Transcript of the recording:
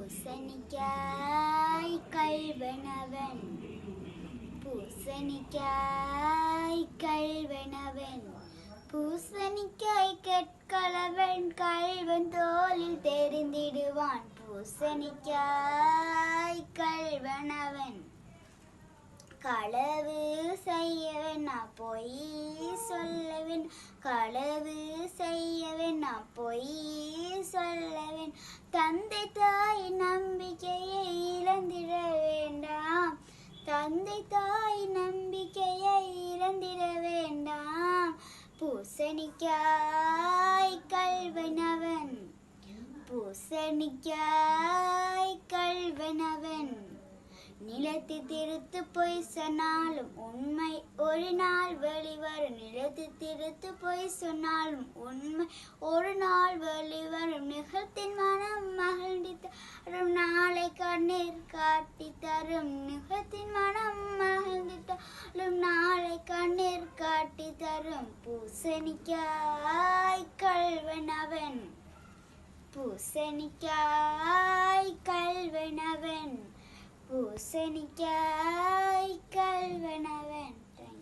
பூசணிக்காய் கள்வனவன் பூசணிக்காய் கள்வனவன் பூசணிக்காய் கெட்களவன் கள்வன் தோளில் தெரிந்திடுவான் பூசணிக்காய் கள்வனவன் களவு செய்யவன் பொய் சொல்லவன் களவு செய்யவன் பொய் சொல்லவன் தந்தை தாய் நம்பிக்கையை இழந்திட வேண்டாம் தந்தை தாய் நம்பிக்கையை இழந்திட வேண்டாம் பூசணிக்காய் கள்வனவன் பூசணிக்காய் கள்வனவன் நிலத்து திருத்து பொய் சொன்னாலும் உண்மை ஒரு நாள் வெளிவரும் நிலத்து திருத்து பொய் சொன்னாலும் உண்மை ஒரு நாள் வெளிவரும் நிகழ்த்தின் மனம் மகிழ்ந்து தரும் நாளை கண்ணீர் காட்டி தரும் நிகழ்த்தின் மனம் மகிழ்ந்து தரும் நாளை கண்ணீர் காட்டி தரும் பூசணிக்காய் கள்வனவன் பூசணிக்காய் கள்வனவன் பூசணிக்காய் கள்வனவன்